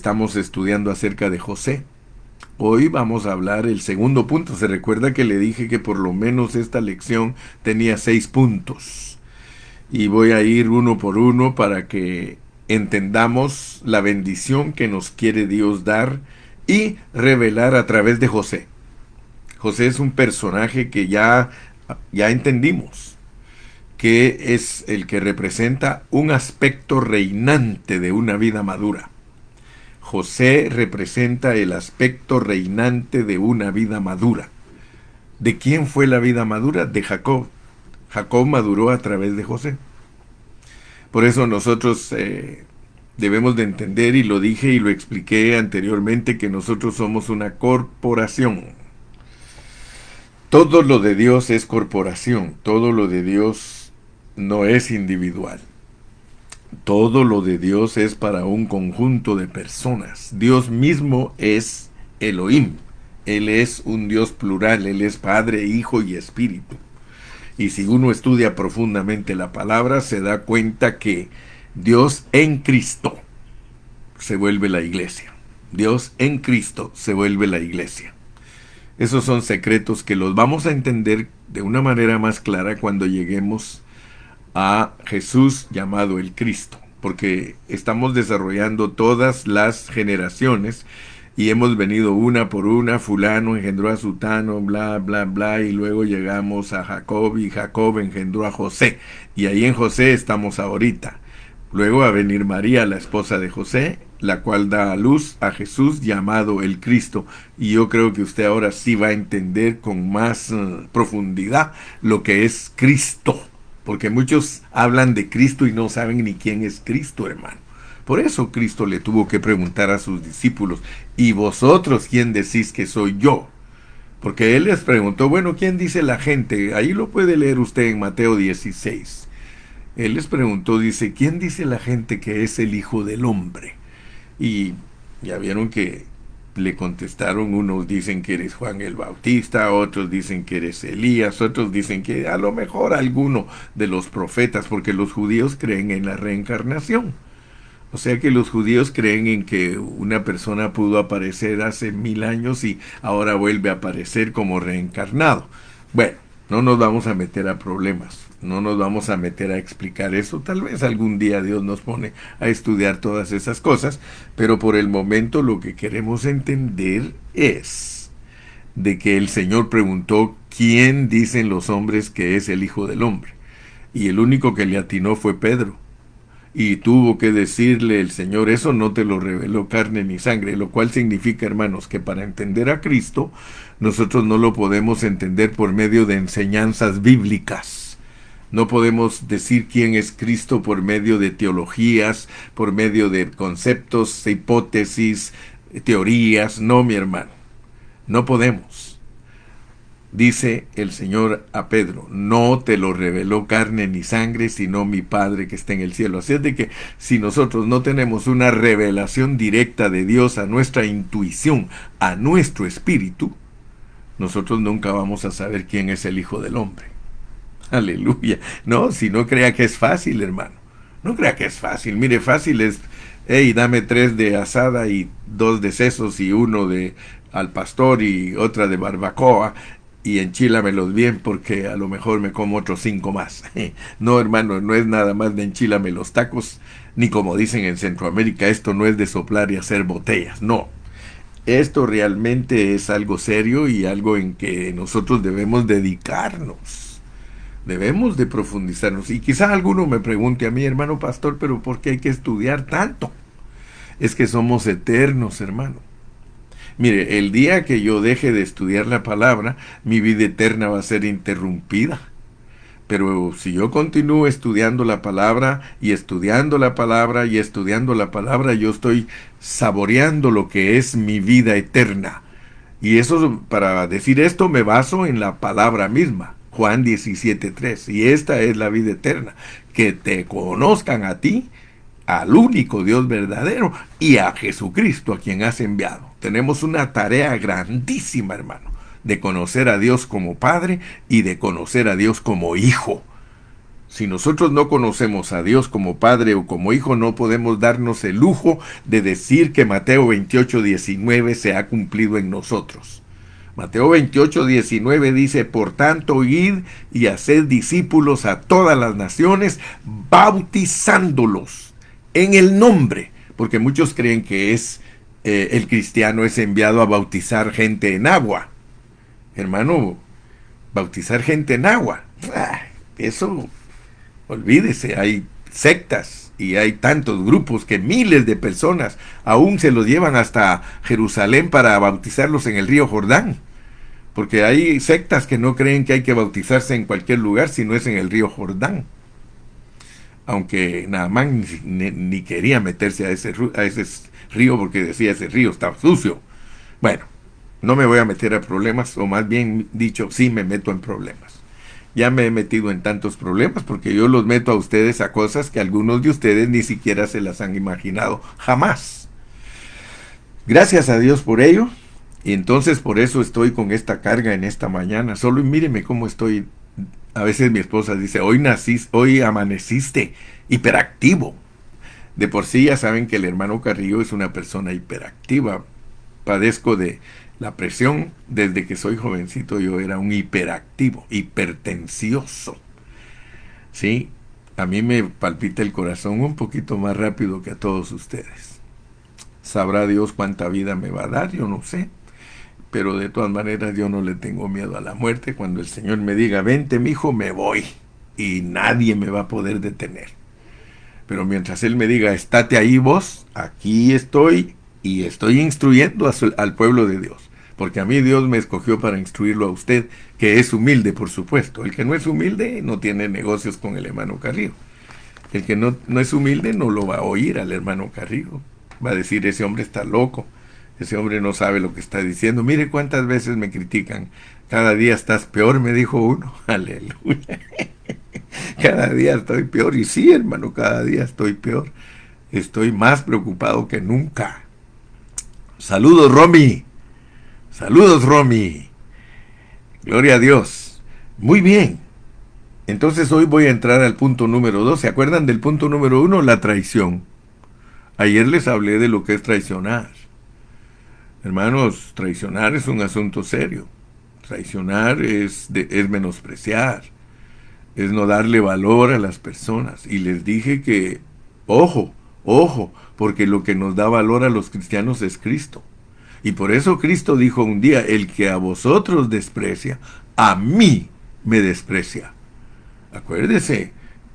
estamos estudiando acerca de José. Hoy vamos a hablar el segundo punto. Se recuerda que le dije que por lo menos esta lección tenía 6 puntos. Y voy a ir uno por uno para que entendamos la bendición que nos quiere Dios dar y revelar a través de José. José es un personaje que ya entendimos, que es el que representa un aspecto reinante de una vida madura. José representa el aspecto reinante de una vida madura. ¿De quién fue la vida madura? De Jacob. Jacob maduró a través de José. Por eso nosotros debemos de entender, y lo dije y lo expliqué anteriormente, que nosotros somos una corporación. Todo lo de Dios es corporación, todo lo de Dios no es individual. Todo lo de Dios es para un conjunto de personas. Dios mismo es Elohim. Él es un Dios plural, Él es Padre, Hijo y Espíritu. Y si uno estudia profundamente la palabra, se da cuenta que Dios en Cristo se vuelve la iglesia. Dios en Cristo se vuelve la iglesia. Esos son secretos que los vamos a entender de una manera más clara cuando lleguemos a Jesús llamado el Cristo, porque estamos desarrollando todas las generaciones y hemos venido una por una. Fulano engendró a Sutano, bla, bla, bla, y luego llegamos a Jacob, y Jacob engendró a José, y ahí en José estamos ahorita. Luego va a venir María, la esposa de José, la cual da a luz a Jesús llamado el Cristo, y yo creo que usted ahora sí va a entender con más profundidad lo que es Cristo, porque muchos hablan de Cristo y no saben ni quién es Cristo, hermano. Por eso Cristo le tuvo que preguntar a sus discípulos: ¿y vosotros quién decís que soy yo? Porque él les preguntó: bueno, ¿quién dice la gente? Ahí lo puede leer usted en Mateo 16. Él les preguntó, dice: ¿quién dice la gente que es el Hijo del Hombre? Y ya vieron que le contestaron: unos dicen que eres Juan el Bautista, otros dicen que eres Elías, otros dicen que a lo mejor alguno de los profetas, porque los judíos creen en la reencarnación. O sea que los judíos creen en que una persona pudo aparecer hace 1000 años y ahora vuelve a aparecer como reencarnado. Bueno, no nos vamos a meter a problemas, no nos vamos a meter a explicar eso. Tal vez algún día Dios nos pone a estudiar todas esas cosas, pero por el momento lo que queremos entender es de que el Señor preguntó: ¿quién dicen los hombres que es el Hijo del Hombre? Y el único que le atinó fue Pedro. Y tuvo que decirle el Señor: eso no te lo reveló carne ni sangre, lo cual significa, hermanos, que para entender a Cristo, nosotros no lo podemos entender por medio de enseñanzas bíblicas. No podemos decir quién es Cristo por medio de teologías, por medio de conceptos, hipótesis, teorías. No, mi hermano, no podemos. Dice el Señor a Pedro: no te lo reveló carne ni sangre, sino mi Padre que está en el cielo. Así es de que si nosotros no tenemos una revelación directa de Dios a nuestra intuición, a nuestro espíritu, nosotros nunca vamos a saber quién es el Hijo del Hombre. Aleluya. No, si no crea que es fácil, hermano. No crea que es fácil. Mire, fácil es: hey, dame 3 de asada y 2 de sesos y 1 de al pastor y otra de barbacoa, y enchílamelos bien porque a lo mejor me como otros 5 más. No, hermano, no es nada más de enchílame los tacos, ni como dicen en Centroamérica, esto no es de soplar y hacer botellas. No, esto realmente es algo serio y algo en que nosotros debemos dedicarnos. Debemos de profundizarnos. Y quizás alguno me pregunte a mí: hermano pastor, ¿pero por qué hay que estudiar tanto? Es que somos eternos, hermano. Mire, el día que yo deje de estudiar la palabra, mi vida eterna va a ser interrumpida. Pero si yo continúo estudiando la palabra y estudiando la palabra y estudiando la palabra, yo estoy saboreando lo que es mi vida eterna. Y eso, para decir esto, me baso en la palabra misma, Juan 17:3. Y esta es la vida eterna: que te conozcan a ti, al único Dios verdadero, y a Jesucristo, a quien has enviado. Tenemos una tarea grandísima, hermano, de conocer a Dios como Padre y de conocer a Dios como Hijo. Si nosotros no conocemos a Dios como Padre o como Hijo, no podemos darnos el lujo de decir que Mateo 28:19 se ha cumplido en nosotros. Mateo 28:19 dice: por tanto, id y haced discípulos a todas las naciones, bautizándolos en el nombre, porque muchos creen que el cristiano es enviado a bautizar gente en agua. Hermano, bautizar gente en agua, eso, olvídese, hay sectas y hay tantos grupos que miles de personas aún se los llevan hasta Jerusalén para bautizarlos en el río Jordán. Porque hay sectas que no creen que hay que bautizarse en cualquier lugar si no es en el río Jordán. Aunque Naamán ni quería meterse a ese río porque decía ese río está sucio. Bueno, no me voy a meter a problemas, o más bien dicho, sí me meto en problemas. Ya me he metido en tantos problemas porque yo los meto a ustedes a cosas que algunos de ustedes ni siquiera se las han imaginado jamás. Gracias a Dios por ello, y entonces por eso estoy con esta carga en esta mañana. Solo míreme cómo estoy. A veces mi esposa dice: hoy amaneciste hiperactivo. De por sí ya saben que el hermano Carrillo es una persona hiperactiva. Padezco de la presión desde que soy jovencito. Yo era un hiperactivo, hipertencioso. Sí, a mí me palpita el corazón un poquito más rápido que a todos ustedes. Sabrá Dios cuánta vida me va a dar, yo no sé. Pero de todas maneras yo no le tengo miedo a la muerte. Cuando el Señor me diga: vente, mijo, me voy. Y nadie me va a poder detener. Pero mientras Él me diga: estate ahí vos, aquí estoy, y estoy instruyendo al pueblo de Dios. Porque a mí Dios me escogió para instruirlo a usted, que es humilde, por supuesto. El que no es humilde no tiene negocios con el hermano Carrillo. El que no es humilde no lo va a oír al hermano Carrillo. Va a decir: ese hombre está loco. Ese hombre no sabe lo que está diciendo. Mire cuántas veces me critican. Cada día estás peor, me dijo uno. Aleluya. Cada día estoy peor. Y sí, hermano, cada día estoy peor. Estoy más preocupado que nunca. Saludos, Romy. Saludos, Romy. Gloria a Dios. Muy bien. Entonces hoy voy a entrar al punto número 2. ¿Se acuerdan del punto número 1? La traición. Ayer les hablé de lo que es traicionar. Hermanos, traicionar es un asunto serio. Traicionar es menospreciar, es no darle valor a las personas. Y les dije que, ojo, porque lo que nos da valor a los cristianos es Cristo. Y por eso Cristo dijo un día: el que a vosotros desprecia, a mí me desprecia. Acuérdese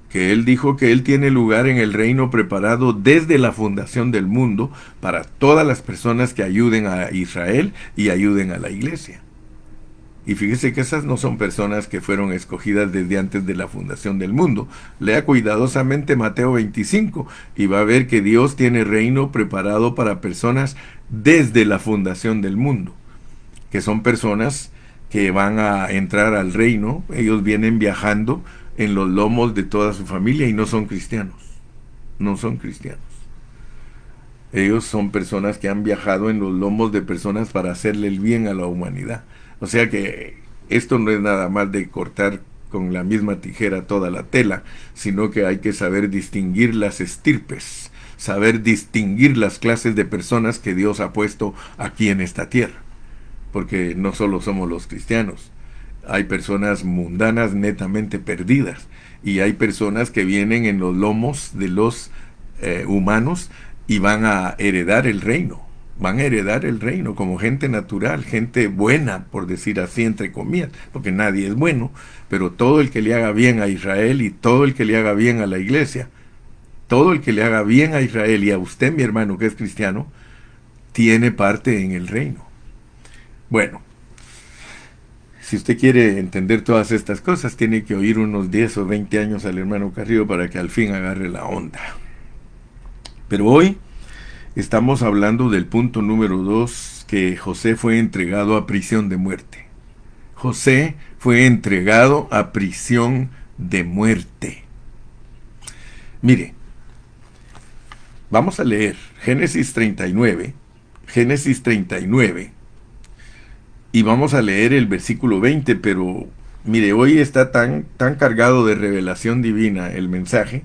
que Él dijo que Él tiene lugar en el reino preparado desde la fundación del mundo para todas las personas que ayuden a Israel y ayuden a la iglesia. Y fíjese que esas no son personas que fueron escogidas desde antes de la fundación del mundo. Lea cuidadosamente Mateo 25 y va a ver que Dios tiene reino preparado para personas desde la fundación del mundo, que son personas que van a entrar al reino. Ellos vienen viajando en los lomos de toda su familia y no son cristianos. No son cristianos. Ellos son personas que han viajado en los lomos de personas para hacerle el bien a la humanidad. O sea que esto no es nada más de cortar con la misma tijera toda la tela, sino que hay que saber distinguir las estirpes, saber distinguir las clases de personas que Dios ha puesto aquí en esta tierra. Porque no solo somos los cristianos, hay personas mundanas netamente perdidas, y hay personas que vienen en los lomos de los humanos y van a heredar el reino. Van a heredar el reino como gente natural, gente buena, por decir así, entre comillas, porque nadie es bueno, pero todo el que le haga bien a Israel y todo el que le haga bien a la iglesia, todo el que le haga bien a Israel y a usted, mi hermano, que es cristiano, tiene parte en el reino. Bueno, si usted quiere entender todas estas cosas, tiene que oír unos 10 o 20 años al hermano Carrillo para que al fin agarre la onda. Pero hoy estamos hablando del punto número 2, que José fue entregado a prisión de muerte. José fue entregado a prisión de muerte. Mire, vamos a leer Génesis 39, y vamos a leer el versículo 20, pero Mire, hoy está tan cargado de revelación divina el mensaje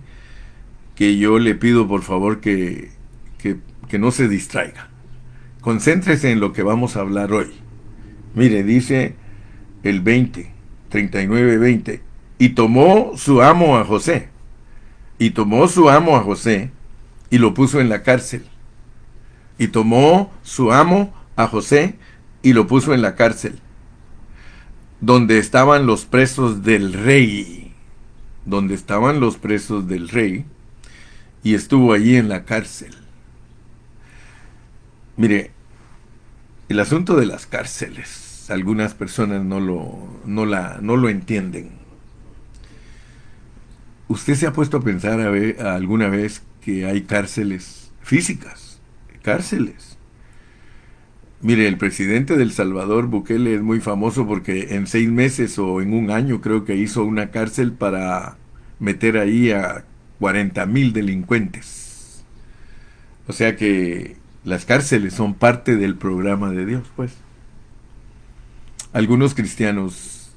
que yo le pido por favor que, que no se distraiga. Concéntrese en lo que vamos a hablar hoy. Mire, dice el 20, 39-20, y tomó su amo a José, y tomó su amo a José, y lo puso en la cárcel. Y tomó su amo a José, y lo puso en la cárcel, donde estaban los presos del rey, donde estaban los presos del rey, y estuvo allí en la cárcel. Mire, el asunto de las cárceles, algunas personas no lo entienden. ¿Usted se ha puesto a pensar alguna vez que hay cárceles físicas? Cárceles. Mire, el presidente del Salvador, Bukele, es muy famoso porque en 6 meses o en un año creo que hizo una cárcel para meter ahí a 40,000 delincuentes. O sea que las cárceles son parte del programa de Dios, pues. Algunos cristianos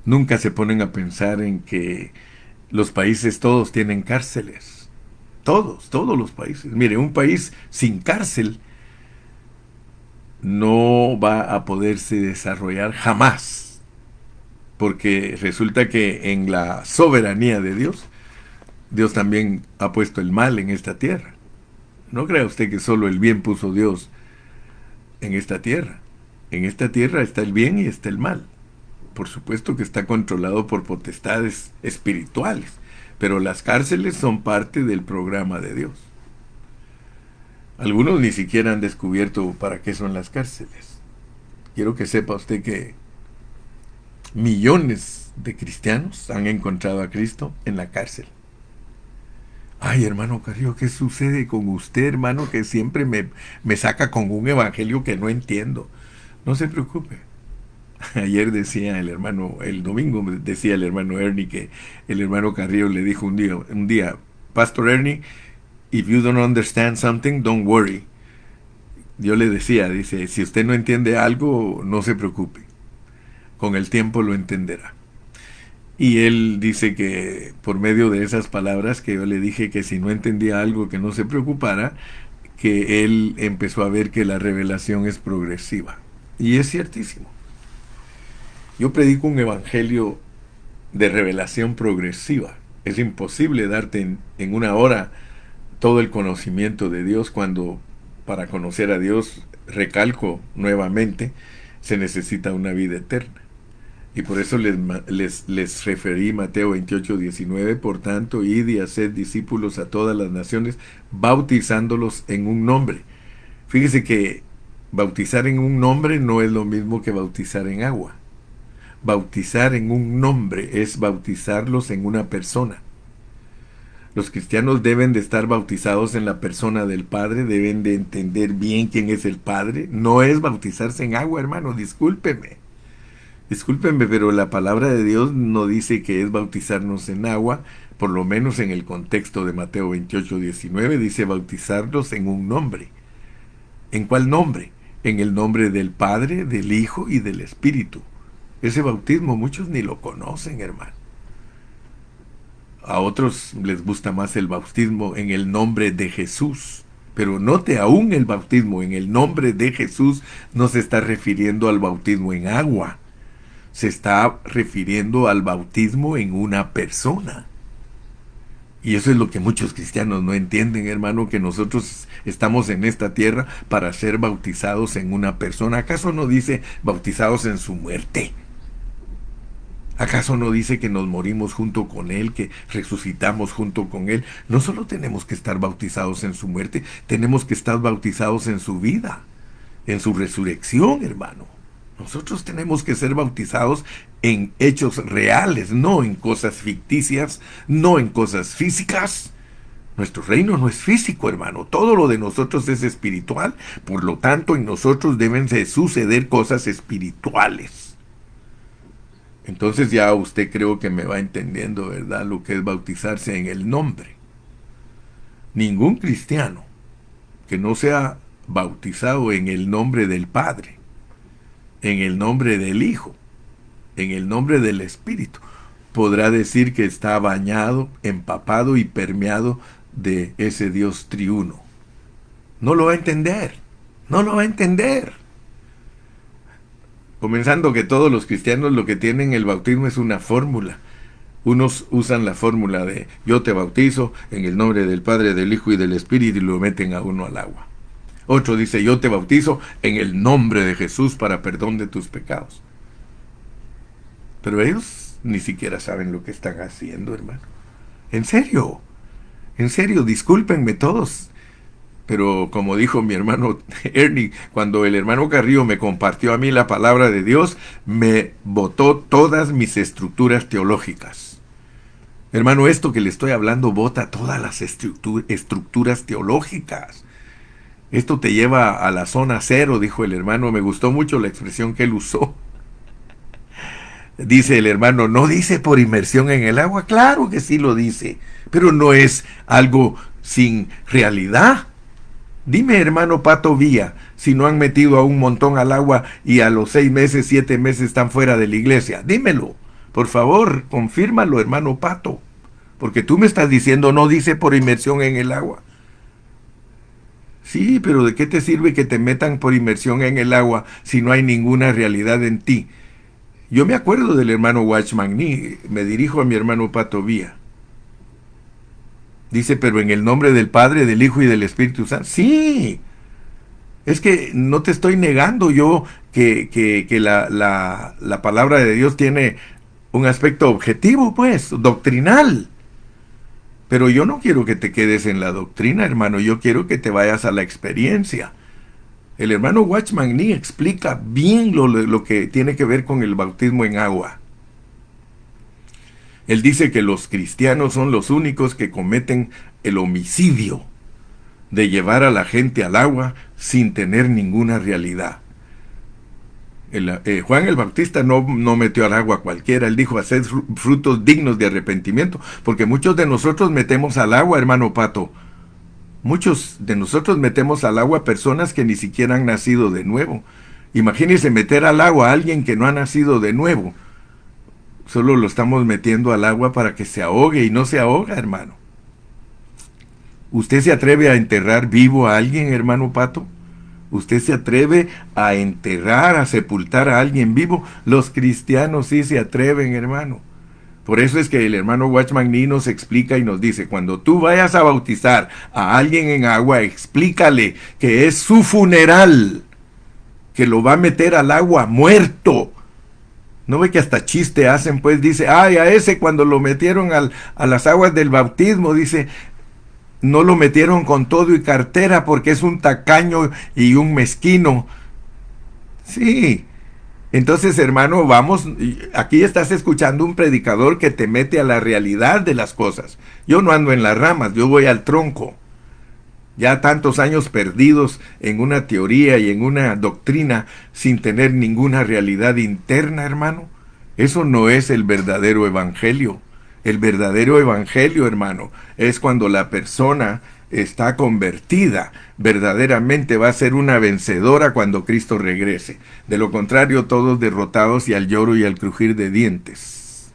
nunca se ponen a pensar en que los países todos tienen cárceles. Todos los países. Mire, un país sin cárcel no va a poderse desarrollar jamás. Porque resulta que en la soberanía de Dios, Dios también ha puesto el mal en esta tierra. No crea usted que solo el bien puso Dios en esta tierra. En esta tierra está el bien y está el mal. Por supuesto que está controlado por potestades espirituales, pero las cárceles son parte del programa de Dios. Algunos ni siquiera han descubierto para qué son las cárceles. Quiero que sepa usted que millones de cristianos han encontrado a Cristo en la cárcel. Ay, hermano Carrillo, ¿qué sucede con usted, hermano, que siempre me saca con un evangelio que no entiendo? No se preocupe. Ayer decía el hermano, el domingo decía el hermano Ernie que el hermano Carrillo le dijo un día, Pastor Ernie, if you don't understand something, don't worry. Yo le decía, dice, si usted no entiende algo, no se preocupe. Con el tiempo lo entenderá. Y él dice que por medio de esas palabras que yo le dije que si no entendía algo que no se preocupara, que él empezó a ver que la revelación es progresiva. Y es ciertísimo. Yo predico un evangelio de revelación progresiva. Es imposible darte en una hora todo el conocimiento de Dios cuando para conocer a Dios, recalco nuevamente, se necesita una vida eterna. Y por eso les referí Mateo 28-19, por tanto, id y haced discípulos a todas las naciones, bautizándolos en un nombre. Fíjese que bautizar en un nombre no es lo mismo que bautizar en agua. Bautizar en un nombre es bautizarlos en una persona. Los cristianos deben de estar bautizados en la persona del Padre, deben de entender bien quién es el Padre. No es bautizarse en agua, hermano, discúlpeme. Discúlpenme, pero la palabra de Dios no dice que es bautizarnos en agua, por lo menos en el contexto de Mateo 28-19, dice bautizarlos en un nombre. ¿En cuál nombre? En el nombre del Padre, del Hijo y del Espíritu. Ese bautismo muchos ni lo conocen, hermano. A otros les gusta más el bautismo en el nombre de Jesús. Pero note, aún el bautismo en el nombre de Jesús no se está refiriendo al bautismo en agua. Se está refiriendo al bautismo en una persona. Y eso es lo que muchos cristianos no entienden, hermano, que nosotros estamos en esta tierra para ser bautizados en una persona. ¿Acaso no dice bautizados en su muerte? ¿Acaso no dice que nos morimos junto con Él, que resucitamos junto con Él? No solo tenemos que estar bautizados en su muerte, tenemos que estar bautizados en su vida, en su resurrección, hermano. Nosotros tenemos que ser bautizados en hechos reales, no en cosas ficticias, no en cosas físicas. Nuestro reino no es físico, hermano. Todo lo de nosotros es espiritual. Por lo tanto, en nosotros deben de suceder cosas espirituales. Entonces ya usted creo que me va entendiendo, ¿verdad? Lo que es bautizarse en el nombre. Ningún cristiano que no sea bautizado en el nombre del Padre, en el nombre del Hijo en el nombre del Espíritu, podrá decir que está bañado, empapado y permeado de ese Dios triuno. No lo va a entender, no lo va a entender. Comenzando que todos los cristianos lo que tienen el bautismo es una fórmula. Unos usan la fórmula de yo te bautizo en el nombre del Padre, del Hijo y del Espíritu y lo meten a uno al agua. Otro dice yo te bautizo en el nombre de Jesús para perdón de tus pecados. Pero ellos ni siquiera saben lo que están haciendo, hermano. En serio, discúlpenme todos. Pero como dijo mi hermano Ernie, cuando el hermano Carrillo me compartió a mí la palabra de Dios, me botó todas mis estructuras teológicas. Hermano, esto que le estoy hablando bota todas las estructuras teológicas. Esto te lleva a la zona cero, dijo el hermano. Me gustó mucho la expresión que él usó. Dice el hermano, ¿no dice por inmersión en el agua? Claro que sí lo dice, pero no es algo sin realidad. Dime, hermano Pato Villa, si no han metido a un montón al agua y a los 6 meses, 7 meses están fuera de la iglesia. Dímelo, por favor, confírmalo, hermano Pato. Porque tú me estás diciendo, no dice por inmersión en el agua. Sí, pero ¿de qué te sirve que te metan por inmersión en el agua si no hay ninguna realidad en ti? Yo me acuerdo del hermano Watchman Nee, me dirijo a mi hermano Pato Villa. Dice, pero en el nombre del Padre, del Hijo y del Espíritu Santo. Sí, es que no te estoy negando yo que la palabra de Dios tiene un aspecto objetivo, pues, doctrinal. Pero yo no quiero que te quedes en la doctrina, hermano, yo quiero que te vayas a la experiencia. El hermano Watchman Nee explica bien lo que tiene que ver con el bautismo en agua. Él dice que los cristianos son los únicos que cometen el homicidio de llevar a la gente al agua sin tener ninguna realidad. Juan el Bautista no metió al agua cualquiera. Él dijo, haced frutos dignos de arrepentimiento, porque muchos de nosotros metemos al agua, hermano Pato. Muchos de nosotros metemos al agua personas que ni siquiera han nacido de nuevo. Imagínense meter al agua a alguien que no ha nacido de nuevo. Solo lo estamos metiendo al agua para que se ahogue y no se ahoga, hermano. ¿Usted se atreve a enterrar vivo a alguien, hermano Pato? ¿Usted se atreve a enterrar, a sepultar a alguien vivo? Los cristianos sí se atreven, hermano. Por eso es que el hermano Watchman Nee nos explica y nos dice, cuando tú vayas a bautizar a alguien en agua, explícale que es su funeral, que lo va a meter al agua muerto. ¿No ve que hasta chiste hacen? Pues dice, ay, a ese cuando lo metieron a las aguas del bautismo, dice, no lo metieron con todo y cartera porque es un tacaño y un mezquino. Sí. Entonces, hermano, vamos, aquí estás escuchando un predicador que te mete a la realidad de las cosas. Yo no ando en las ramas, yo voy al tronco. Ya tantos años perdidos en una teoría y en una doctrina sin tener ninguna realidad interna, hermano. Eso no es el verdadero evangelio. El verdadero evangelio, hermano, es cuando la persona está convertida, verdaderamente va a ser una vencedora cuando Cristo regrese. De lo contrario, todos derrotados y al lloro y al crujir de dientes.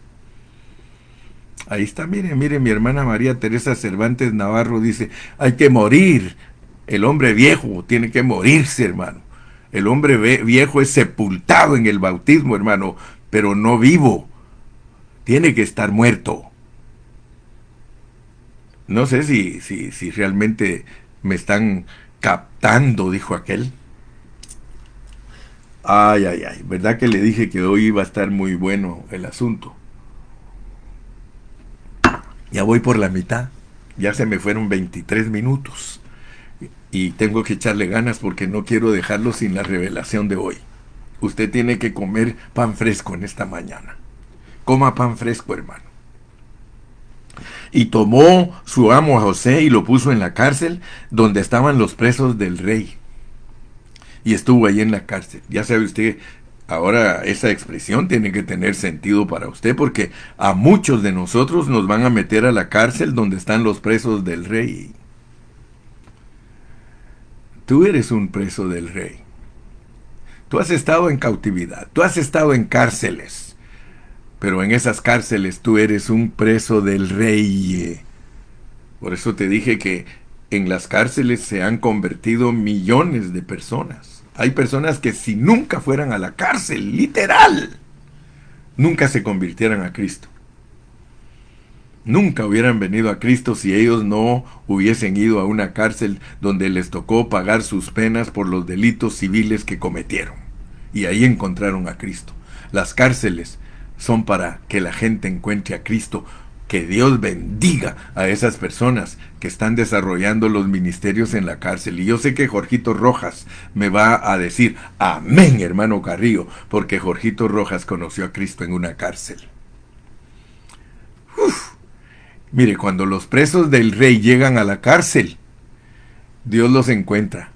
Ahí está, mire, mi hermana María Teresa Cervantes Navarro dice, hay que morir. El hombre viejo tiene que morirse, hermano. El hombre viejo es sepultado en el bautismo, hermano, pero no vivo. Tiene que estar muerto. No sé si realmente me están captando, dijo aquel. Ay, ¿verdad que le dije que hoy iba a estar muy bueno el asunto? Ya voy por la mitad, ya se me fueron 23 minutos y tengo que echarle ganas porque no quiero dejarlo sin la revelación de hoy. Usted tiene que comer pan fresco en esta mañana. Coma pan fresco, hermano. Y tomó su amo a José y lo puso en la cárcel donde estaban los presos del rey. Y estuvo ahí en la cárcel. Ya sabe usted, ahora esa expresión tiene que tener sentido para usted porque a muchos de nosotros nos van a meter a la cárcel donde están los presos del rey. Tú eres un preso del rey. Tú has estado en cautividad, tú has estado en cárceles. pero en esas cárceles tú eres un preso del rey. Por eso te dije que en las cárceles se han convertido millones de personas. Hay personas que si nunca fueran a la cárcel, literal, nunca se convirtieran a Cristo. Nunca hubieran venido a Cristo si ellos no hubiesen ido a una cárcel donde les tocó pagar sus penas por los delitos civiles que cometieron. Y ahí encontraron a Cristo. Las cárceles son para que la gente encuentre a Cristo. Que Dios bendiga a esas personas que están desarrollando los ministerios en la cárcel. Y yo sé que Jorgito Rojas me va a decir, amén, hermano Carrillo, porque Jorgito Rojas conoció a Cristo en una cárcel. Mire, cuando los presos del rey llegan a la cárcel, Dios los encuentra.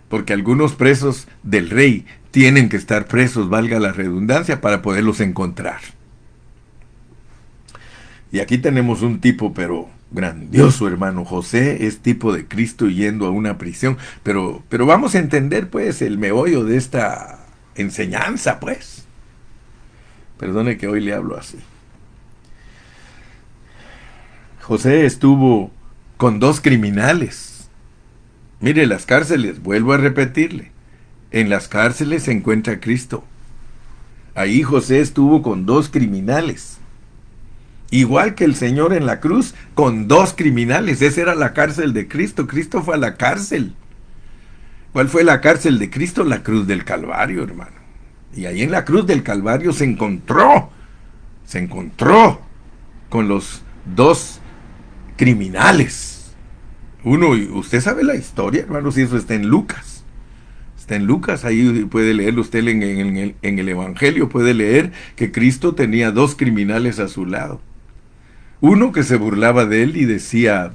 Porque algunos presos del rey tienen que estar presos, valga la redundancia, para poderlos encontrar. Y aquí tenemos un tipo, pero grandioso, hermano. José es tipo de Cristo yendo a una prisión. Pero vamos a entender, pues, el meollo de esta enseñanza, pues. Perdone que hoy le hablo así. José estuvo con 2 criminales. Mire, las cárceles, vuelvo a repetirle, en las cárceles se encuentra Cristo. Ahí José estuvo con 2 criminales. Igual que el Señor en la cruz, con 2 criminales. Esa era la cárcel de Cristo. Cristo fue a la cárcel. ¿Cuál fue la cárcel de Cristo? La cruz del Calvario, hermano. Y ahí en la cruz del Calvario se encontró con los 2 criminales. Uno, usted sabe la historia, hermano, si eso está en Lucas. Está en Lucas, ahí puede leerlo usted en el Evangelio, puede leer que Cristo tenía 2 criminales a su lado. Uno que se burlaba de él y decía,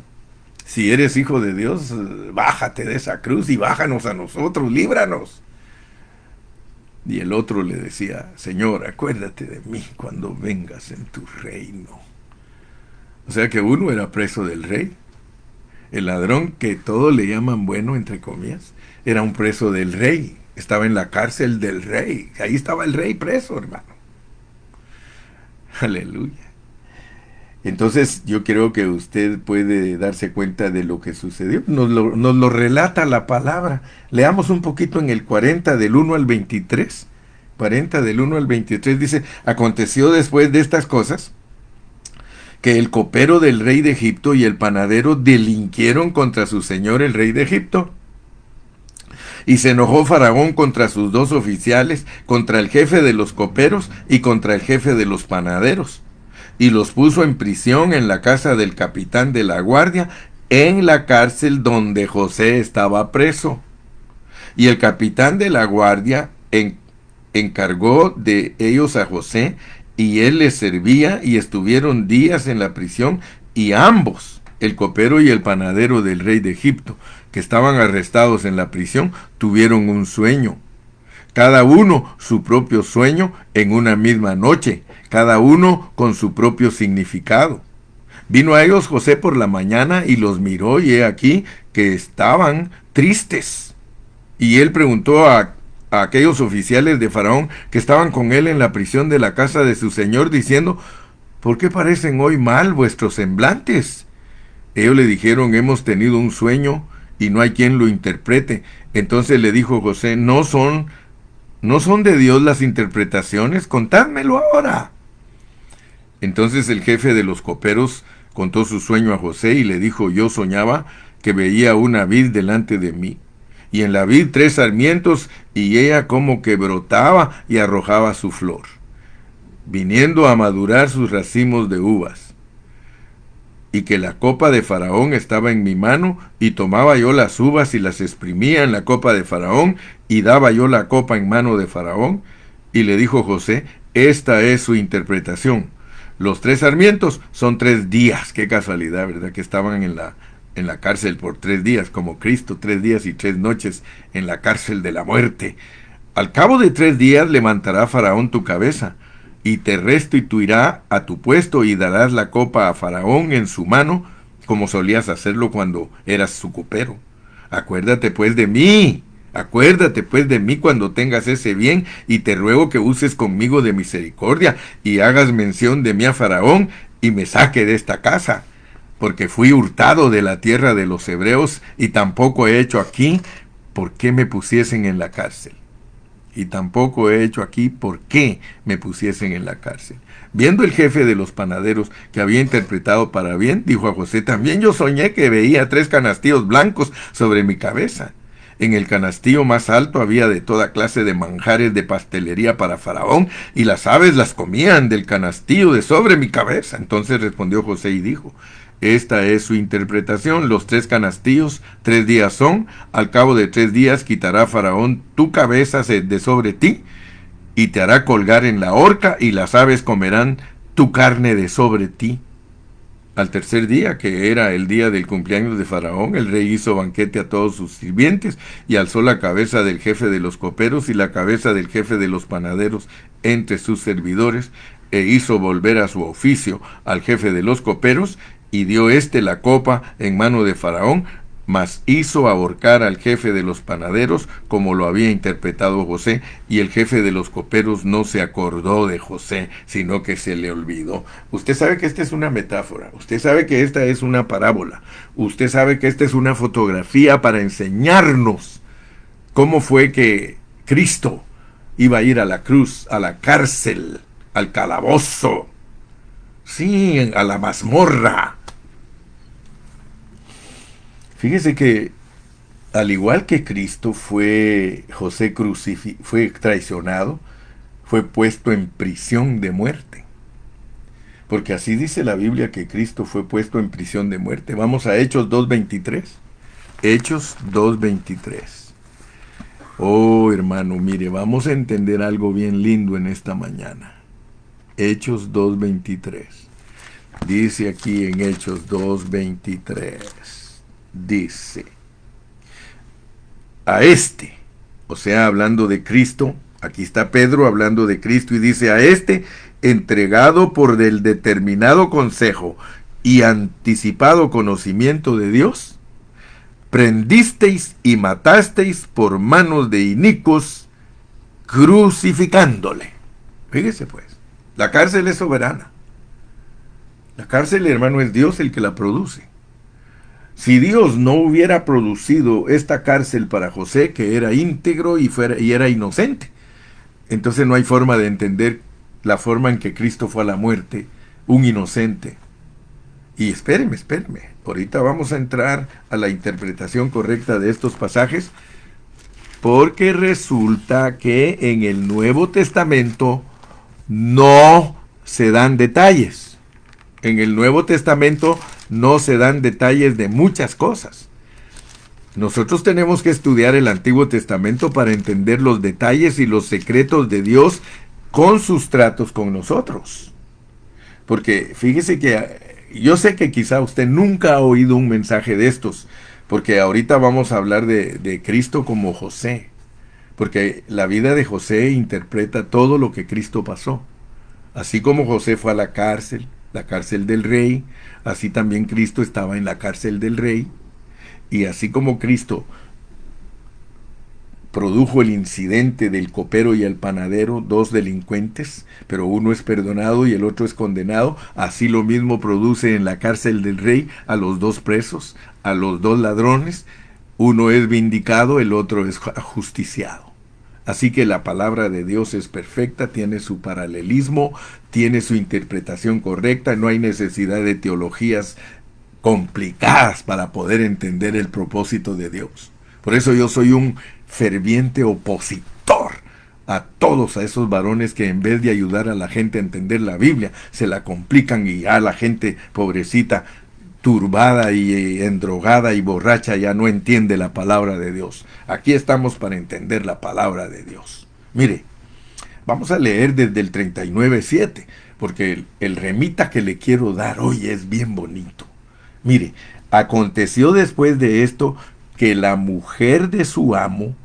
si eres hijo de Dios, bájate de esa cruz y bájanos a nosotros, líbranos. Y el otro le decía, Señor, acuérdate de mí cuando vengas en tu reino. O sea que uno era preso del rey. El ladrón, que todos le llaman bueno, entre comillas, era un preso del rey. Estaba en la cárcel del rey. Ahí estaba el rey preso, hermano. Aleluya. Entonces yo creo que usted puede darse cuenta de lo que sucedió. Nos lo relata la palabra. Leamos un poquito en el 40 del 1 al 23. 40 del 1 al 23 dice, aconteció después de estas cosas que el copero del rey de Egipto y el panadero delinquieron contra su señor el rey de Egipto. Y se enojó Faraón contra sus 2 oficiales, contra el jefe de los coperos y contra el jefe de los panaderos. Y los puso en prisión en la casa del capitán de la guardia, en la cárcel donde José estaba preso. Y el capitán de la guardia encargó de ellos a José, y él les servía, y estuvieron días en la prisión, y ambos, el copero y el panadero del rey de Egipto, que estaban arrestados en la prisión, tuvieron un sueño. Cada uno su propio sueño en una misma noche, cada uno con su propio significado. Vino a ellos José por la mañana y los miró, y he aquí que estaban tristes. Y él preguntó a aquellos oficiales de Faraón que estaban con él en la prisión de la casa de su señor, diciendo, ¿por qué parecen hoy mal vuestros semblantes? Ellos le dijeron, hemos tenido un sueño y no hay quien lo interprete. Entonces le dijo José, ¿no son de Dios las interpretaciones? Contádmelo ahora. Entonces el jefe de los coperos contó su sueño a José y le dijo, yo soñaba que veía una vid delante de mí, y en la vid 3 sarmientos, y ella como que brotaba y arrojaba su flor, viniendo a madurar sus racimos de uvas. Y que la copa de Faraón estaba en mi mano, y tomaba yo las uvas y las exprimía en la copa de Faraón, y daba yo la copa en mano de Faraón. Y le dijo José, esta es su interpretación. Los 3 sarmientos son 3 días. Qué casualidad, ¿verdad? Que estaban en la cárcel por 3 días, como Cristo, 3 días y 3 noches en la cárcel de la muerte. Al cabo de 3 días levantará Faraón tu cabeza, y te restituirá a tu puesto, y darás la copa a Faraón en su mano, como solías hacerlo cuando eras su copero. Acuérdate pues de mí, Acuérdate pues de mí cuando tengas ese bien, y te ruego que uses conmigo de misericordia, y hagas mención de mí a Faraón, y me saque de esta casa, porque fui hurtado de la tierra de los hebreos, y tampoco he hecho aquí por qué me pusiesen en la cárcel. Y tampoco he hecho aquí por qué me pusiesen en la cárcel. Viendo el jefe de los panaderos que había interpretado para bien, dijo a José: también yo soñé que veía 3 canastillos blancos sobre mi cabeza. En el canastillo más alto había de toda clase de manjares de pastelería para Faraón, y las aves las comían del canastillo de sobre mi cabeza. Entonces respondió José y dijo: esta es su interpretación. Los 3 canastillos, 3 días son. Al cabo de 3 días quitará Faraón tu cabeza de sobre ti, y te hará colgar en la horca, y las aves comerán tu carne de sobre ti. Al tercer día, que era el día del cumpleaños de Faraón, el rey hizo banquete a todos sus sirvientes, y alzó la cabeza del jefe de los coperos y la cabeza del jefe de los panaderos entre sus servidores, e hizo volver a su oficio al jefe de los coperos, y dio la copa en mano de Faraón, mas hizo ahorcar al jefe de los panaderos como lo había interpretado José, y el jefe de los coperos no se acordó de José, sino que se le olvidó. Usted sabe que esta es una metáfora, usted sabe que esta es una parábola, usted sabe que esta es una fotografía para enseñarnos cómo fue que Cristo iba a ir a la cruz, a la cárcel, al calabozo, sí, a la mazmorra. Fíjese que al igual que Cristo fue fue traicionado, fue puesto en prisión de muerte. Porque así dice la Biblia que Cristo fue puesto en prisión de muerte. Vamos a Hechos 2:23. Hechos 2:23. Oh, hermano, mire, vamos a entender algo bien lindo en esta mañana. Hechos 2:23. Dice aquí en Hechos 2:23. Dice: a o sea, hablando de Cristo, aquí está Pedro hablando de Cristo, y dice: a entregado por el determinado consejo y anticipado conocimiento de Dios, prendisteis y matasteis por manos de inicuos, crucificándole. Fíjese pues, la cárcel es soberana. La cárcel, hermano, es Dios el que la produce. Si Dios no hubiera producido esta cárcel para José, que era íntegro y era inocente, entonces no hay forma de entender la forma en que Cristo fue a la muerte, un inocente. Y espéreme, ahorita vamos a entrar a la interpretación correcta de estos pasajes, porque resulta que en el Nuevo Testamento no se dan detalles. En el Nuevo Testamento no se dan detalles de muchas cosas. Nosotros tenemos que estudiar el Antiguo Testamento para entender los detalles y los secretos de Dios con sus tratos con nosotros. Porque fíjese que yo sé que quizá usted nunca ha oído un mensaje de estos, porque ahorita vamos a hablar de Cristo como José, porque la vida de José interpreta todo lo que Cristo pasó. Así como José fue a la cárcel del rey, así también Cristo estaba en la cárcel del rey, y así como Cristo produjo el incidente del copero y el panadero, 2 delincuentes, pero uno es perdonado y el otro es condenado, así lo mismo produce en la cárcel del rey a los 2 presos, a los 2 ladrones, uno es vindicado, el otro es ajusticiado. Así que la palabra de Dios es perfecta, tiene su paralelismo, tiene su interpretación correcta, no hay necesidad de teologías complicadas para poder entender el propósito de Dios. Por eso yo soy un ferviente opositor a todos esos varones que en vez de ayudar a la gente a entender la Biblia, se la complican, y a la gente pobrecita, turbada y endrogada y borracha, ya no entiende la palabra de Dios. Aquí estamos para entender la palabra de Dios. Mire, vamos a leer desde el 39:7, porque el remita que le quiero dar hoy es bien bonito. Mire, aconteció después de esto que la mujer de su amo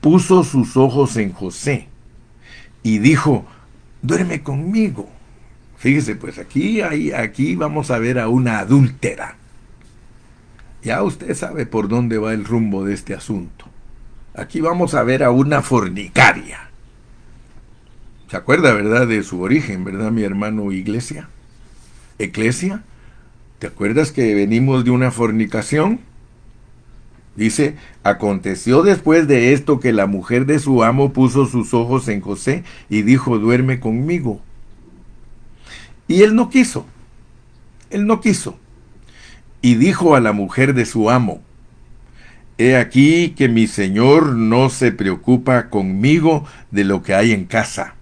puso sus ojos en José y dijo: duerme conmigo. Fíjese, pues aquí vamos a ver a una adúltera. Ya usted sabe por dónde va el rumbo de este asunto. Aquí vamos a ver a una fornicaria. ¿Se acuerda, verdad, de su origen, verdad, mi hermano Iglesia? Eclesia. ¿Te acuerdas que venimos de una fornicación? Dice, aconteció después de esto que la mujer de su amo puso sus ojos en José y dijo, duerme conmigo. Y él no quiso. Él no quiso. Y dijo a la mujer de su amo, he aquí que mi señor no se preocupa conmigo de lo que hay en casa,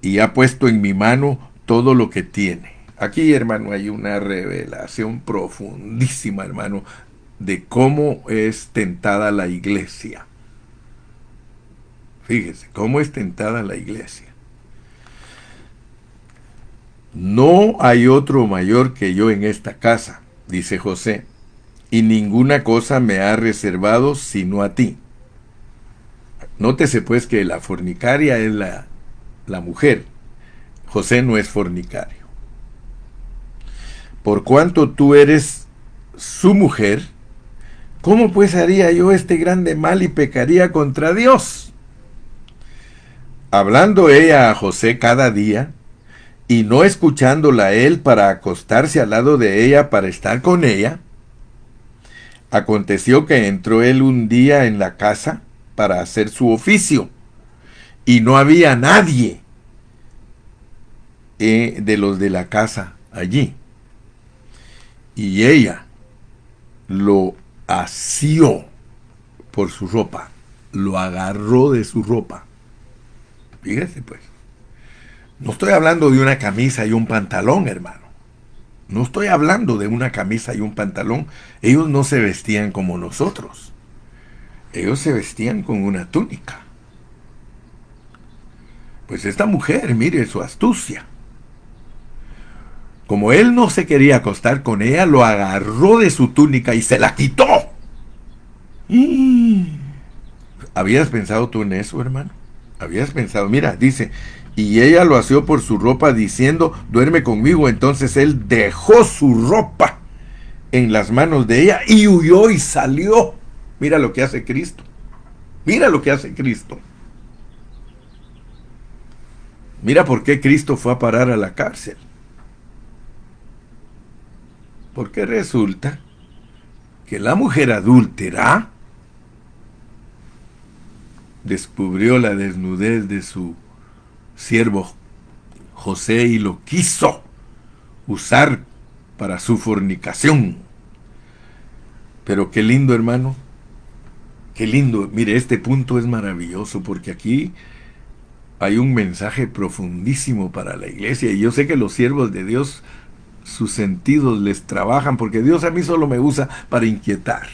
y ha puesto en mi mano todo lo que tiene. Aquí, hermano, hay una revelación profundísima, hermano, de cómo es tentada la iglesia. Fíjese, cómo es tentada la iglesia. No hay otro mayor que yo en esta casa, dice José, y ninguna cosa me ha reservado sino a ti. Nótese pues que la fornicaria es la mujer. José no es fornicario. Por cuanto tú eres su mujer, ¿cómo pues haría yo este grande mal y pecaría contra Dios? Hablando ella a José cada día, y no escuchándola a él para acostarse al lado de ella para estar con ella, aconteció que entró él un día en la casa para hacer su oficio, y no había nadie de los de la casa allí. Y ella lo asió por su ropa, lo agarró de su ropa. Fíjese pues, no estoy hablando de una camisa y un pantalón, hermano. No estoy hablando de una camisa y un pantalón. Ellos no se vestían como nosotros. Ellos se vestían con una túnica. Pues esta mujer, mire su astucia. Como él no se quería acostar con ella, lo agarró de su túnica y se la quitó. ¿Habías pensado tú en eso, hermano? ¿Habías pensado? Mira, dice, y ella lo asió por su ropa diciendo, duerme conmigo. Entonces él dejó su ropa en las manos de ella y huyó y salió. Mira lo que hace Cristo. Mira lo que hace Cristo. Mira por qué Cristo fue a parar a la cárcel. Porque resulta que la mujer adúltera descubrió la desnudez de su siervo José y lo quiso usar para su fornicación. Pero qué lindo, hermano. Qué lindo. Mire, este punto es maravilloso porque aquí hay un mensaje profundísimo para la iglesia. Y yo sé que los siervos de Dios, sus sentidos les trabajan, porque Dios a mí solo me usa para inquietar.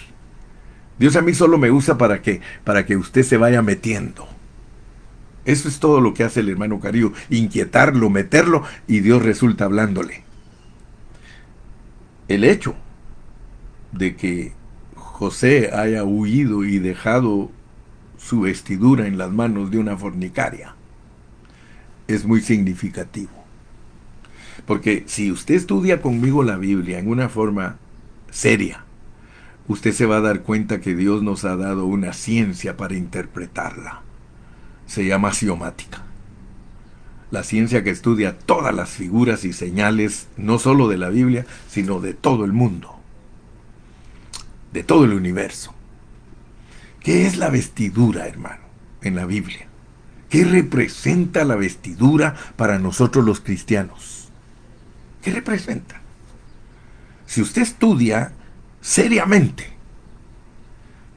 Dios a mí solo me usa para que usted se vaya metiendo. Eso es todo lo que hace el hermano Carillo, inquietarlo, meterlo, y Dios resulta hablándole. El hecho de que José haya huido y dejado su vestidura en las manos de una fornicaria es muy significativo. Porque si usted estudia conmigo la Biblia en una forma seria, usted se va a dar cuenta que Dios nos ha dado una ciencia para interpretarla. Se llama axiomática. La ciencia que estudia todas las figuras y señales, no solo de la Biblia, sino de todo el mundo, de todo el universo. ¿Qué es la vestidura, hermano, en la Biblia? ¿Qué representa la vestidura para nosotros los cristianos? ¿Qué representa? Si usted estudia seriamente,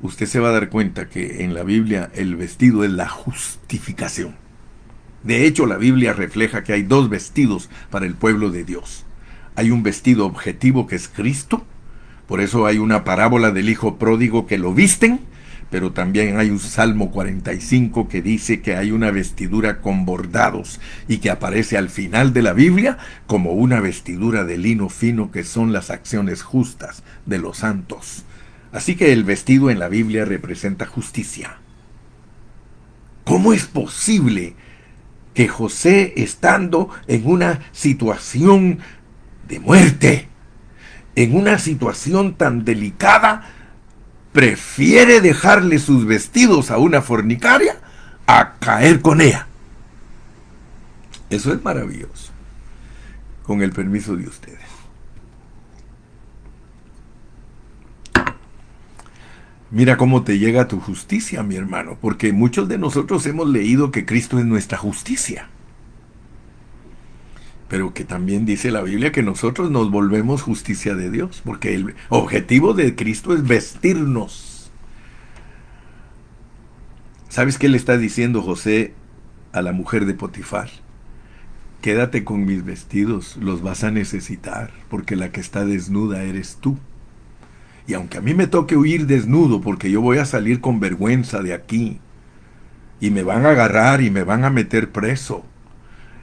usted se va a dar cuenta que en la Biblia el vestido es la justificación. De hecho, la Biblia refleja que hay dos vestidos para el pueblo de Dios. Hay un vestido objetivo que es Cristo, por eso hay una parábola del hijo pródigo que lo visten, pero también hay un Salmo 45 que dice que hay una vestidura con bordados y que aparece al final de la Biblia como una vestidura de lino fino, que son las acciones justas de los santos. Así que el vestido en la Biblia representa justicia. ¿Cómo es posible que José, estando en una situación de muerte, en una situación tan delicada, prefiere dejarle sus vestidos a una fornicaria a caer con ella. Eso es maravilloso. Con el permiso de ustedes. Mira cómo te llega tu justicia, mi hermano, porque muchos de nosotros hemos leído que Cristo es nuestra justicia. Pero que también dice la Biblia que nosotros nos volvemos justicia de Dios, porque el objetivo de Cristo es vestirnos. ¿Sabes qué le está diciendo José a la mujer de Potifar? Quédate con mis vestidos, los vas a necesitar, porque la que está desnuda eres tú. Y aunque a mí me toque huir desnudo, porque yo voy a salir con vergüenza de aquí, y me van a agarrar y me van a meter preso.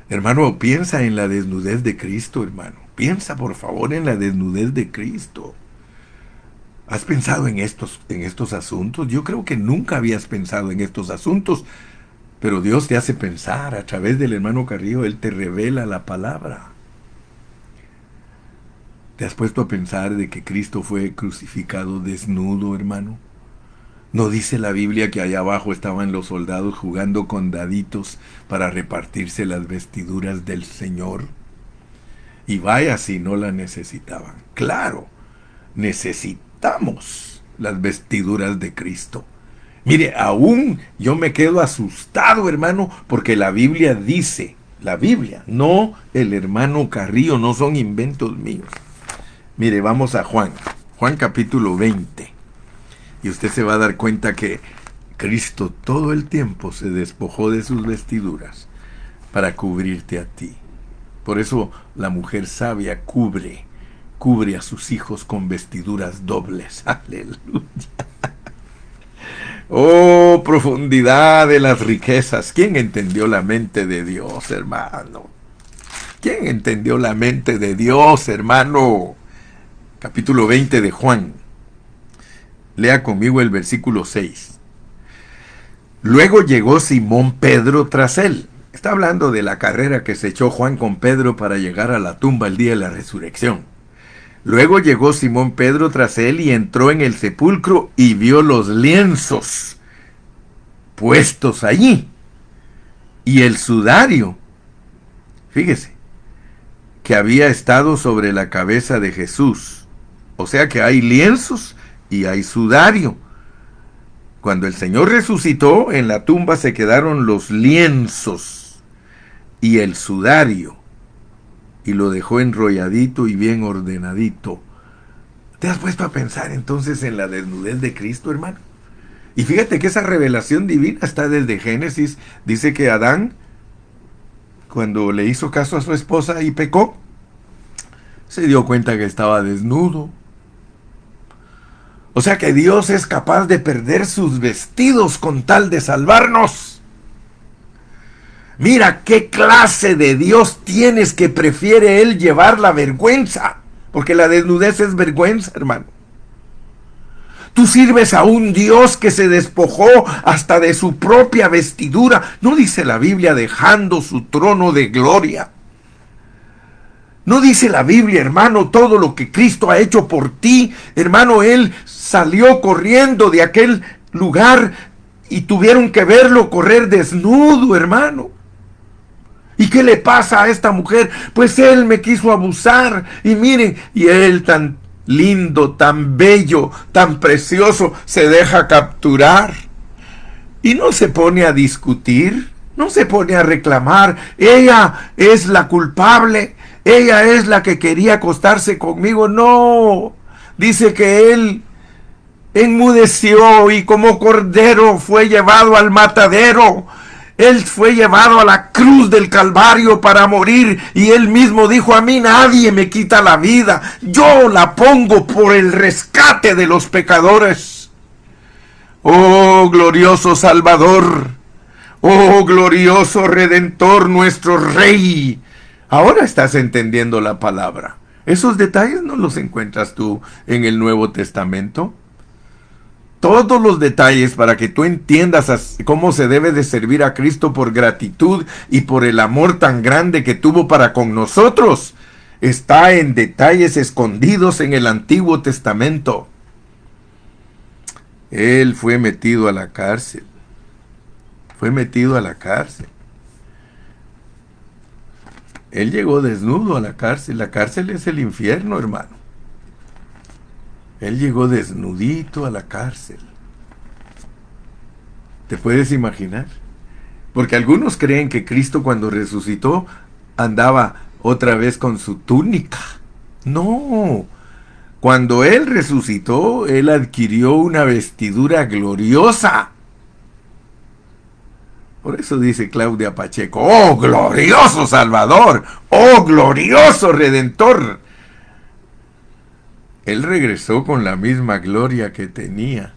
Hermano, piensa en la desnudez de Cristo, hermano. Piensa, por favor, en la desnudez de Cristo. ¿Has pensado en estos asuntos? Yo creo que nunca habías pensado en estos asuntos, pero Dios te hace pensar a través del hermano Carrillo. Él te revela la palabra. ¿Te has puesto a pensar de que Cristo fue crucificado desnudo, hermano? ¿No dice la Biblia que allá abajo estaban los soldados jugando con daditos para repartirse las vestiduras del Señor? Y vaya si no la necesitaban. Claro, necesitamos las vestiduras de Cristo. Mire, aún yo me quedo asustado, hermano, porque la Biblia dice, la Biblia, no el hermano Carrillo, no son inventos míos. Mire, vamos a Juan capítulo 20. Y usted se va a dar cuenta que Cristo todo el tiempo se despojó de sus vestiduras para cubrirte a ti. Por eso la mujer sabia cubre a sus hijos con vestiduras dobles. Aleluya. Oh, profundidad de las riquezas. ¿Quién entendió la mente de Dios, hermano? ¿Quién entendió la mente de Dios, hermano? Capítulo 20 de Juan. Lea conmigo el versículo 6. Luego llegó Simón Pedro tras él. Está hablando de la carrera que se echó Juan con Pedro para llegar a la tumba el día de la resurrección. Luego llegó Simón Pedro tras él y entró en el sepulcro y vio los lienzos puestos allí y el sudario, fíjese, que había estado sobre la cabeza de Jesús. O sea que hay lienzos y hay sudario. Cuando el Señor resucitó, en la tumba se quedaron los lienzos y el sudario, y lo dejó enrolladito y bien ordenadito. ¿Te has puesto a pensar entonces en la desnudez de Cristo, hermano? Y fíjate que esa revelación divina está desde Génesis. Dice que Adán, cuando le hizo caso a su esposa y pecó, se dio cuenta que estaba desnudo. O sea que Dios es capaz de perder sus vestidos con tal de salvarnos. Mira qué clase de Dios tienes, que prefiere Él llevar la vergüenza. Porque la desnudez es vergüenza, hermano. Tú sirves a un Dios que se despojó hasta de su propia vestidura. ¿No dice la Biblia dejando su trono de gloria? ¿No dice la Biblia, hermano, todo lo que Cristo ha hecho por ti? Hermano, Él salió corriendo de aquel lugar y tuvieron que verlo correr desnudo, hermano. ¿Y qué le pasa a esta mujer? Pues él me quiso abusar. Y miren, y él tan lindo, tan bello, tan precioso, se deja capturar. Y no se pone a discutir, no se pone a reclamar. Ella es la culpable, ella es la que quería acostarse conmigo. No, dice que él enmudeció y como cordero fue llevado al matadero. Él fue llevado a la cruz del Calvario para morir, y él mismo dijo: a mí nadie me quita la vida, yo la pongo por el rescate de los pecadores. Oh glorioso Salvador, oh glorioso Redentor, nuestro Rey. Ahora estás entendiendo la palabra. Esos detalles no los encuentras tú en el Nuevo Testamento. Todos los detalles para que tú entiendas cómo se debe de servir a Cristo por gratitud y por el amor tan grande que tuvo para con nosotros, está en detalles escondidos en el Antiguo Testamento. Él fue metido a la cárcel. Fue metido a la cárcel. Él llegó desnudo a la cárcel. La cárcel es el infierno, hermano. Él llegó desnudito a la cárcel. ¿Te puedes imaginar? Porque algunos creen que Cristo cuando resucitó andaba otra vez con su túnica. No. Cuando Él resucitó, Él adquirió una vestidura gloriosa. Por eso dice Claudia Pacheco, ¡oh, glorioso Salvador! ¡Oh, glorioso Redentor! Él regresó con la misma gloria que tenía.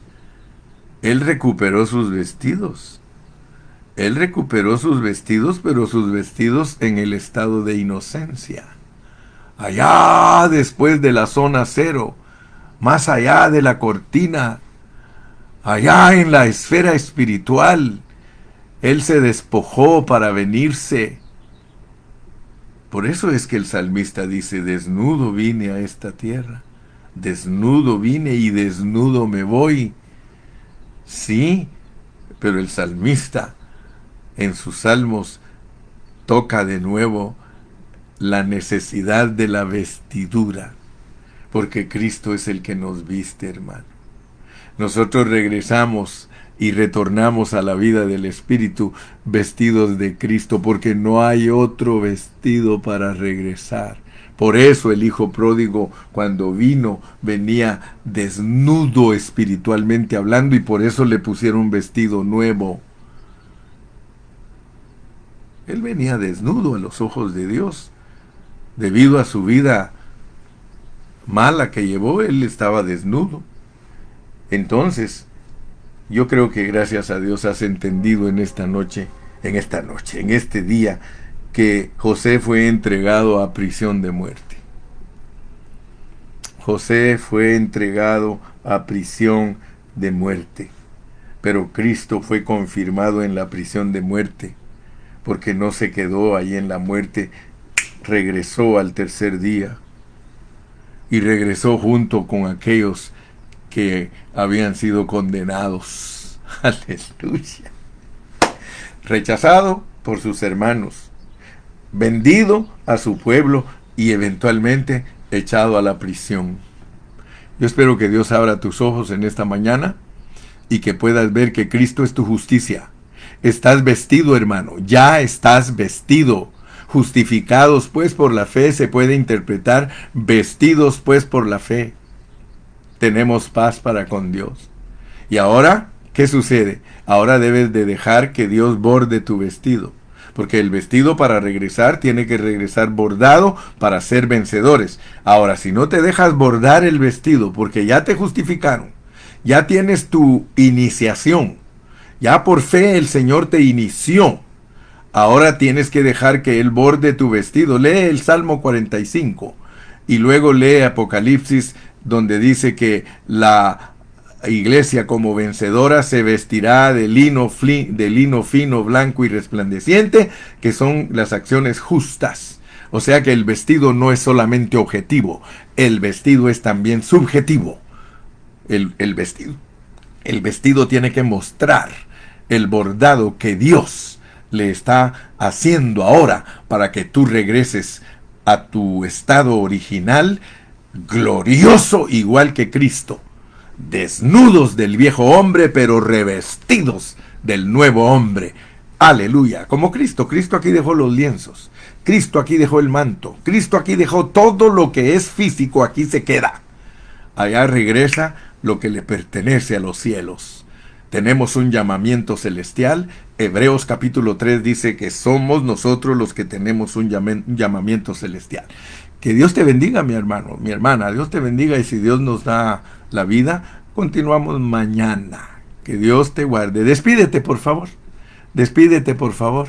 Él recuperó sus vestidos. Él recuperó sus vestidos, pero sus vestidos en el estado de inocencia. Allá después de la zona cero, más allá de la cortina, allá en la esfera espiritual, Él se despojó para venirse. Por eso es que el salmista dice, desnudo vine a esta tierra, desnudo vine y desnudo me voy. Sí, pero el salmista en sus salmos toca de nuevo la necesidad de la vestidura, porque Cristo es el que nos viste, hermano. Nosotros regresamos y retornamos a la vida del Espíritu vestidos de Cristo, porque no hay otro vestido para regresar. Por eso el hijo pródigo, cuando vino, venía desnudo espiritualmente hablando, y por eso le pusieron un vestido nuevo. Él venía desnudo a los ojos de Dios. Debido a su vida mala que llevó, él estaba desnudo. Entonces, yo creo que gracias a Dios has entendido en este día, que José fue entregado a prisión de muerte. José fue entregado a prisión de muerte, pero Cristo fue confirmado en la prisión de muerte, porque no se quedó ahí en la muerte, regresó al tercer día, y regresó junto con aquellos que habían sido condenados. Aleluya. Rechazado por sus hermanos, vendido a su pueblo y eventualmente echado a la prisión. Yo espero que Dios abra tus ojos en esta mañana y que puedas ver que Cristo es tu justicia. Estás vestido, hermano, ya estás vestido. Justificados pues por la fe se puede interpretar vestidos pues por la fe. Tenemos paz para con Dios. Y ahora, ¿qué sucede? Ahora debes de dejar que Dios borde tu vestido. Porque el vestido para regresar tiene que regresar bordado para ser vencedores. Ahora, si no te dejas bordar el vestido, porque ya te justificaron, ya tienes tu iniciación, ya por fe el Señor te inició, ahora tienes que dejar que Él borde tu vestido. Lee el Salmo 45 y luego lee Apocalipsis, donde dice que la iglesia como vencedora se vestirá de lino fino, blanco y resplandeciente, que son las acciones justas. O sea que el vestido no es solamente objetivo, el vestido es también subjetivo. El vestido tiene que mostrar el bordado que Dios le está haciendo ahora para que tú regreses a tu estado original, glorioso igual que Cristo, desnudos del viejo hombre, pero revestidos del nuevo hombre. Aleluya, como Cristo. Cristo aquí dejó los lienzos, Cristo aquí dejó el manto, Cristo aquí dejó todo lo que es físico, aquí se queda. Allá regresa lo que le pertenece a los cielos. Tenemos un llamamiento celestial. Hebreos capítulo 3 dice que somos nosotros los que tenemos un llamamiento celestial. Que Dios te bendiga, mi hermano, mi hermana. Dios te bendiga, y si Dios nos da la vida, continuamos mañana. Que Dios te guarde. Despídete, por favor. Despídete, por favor.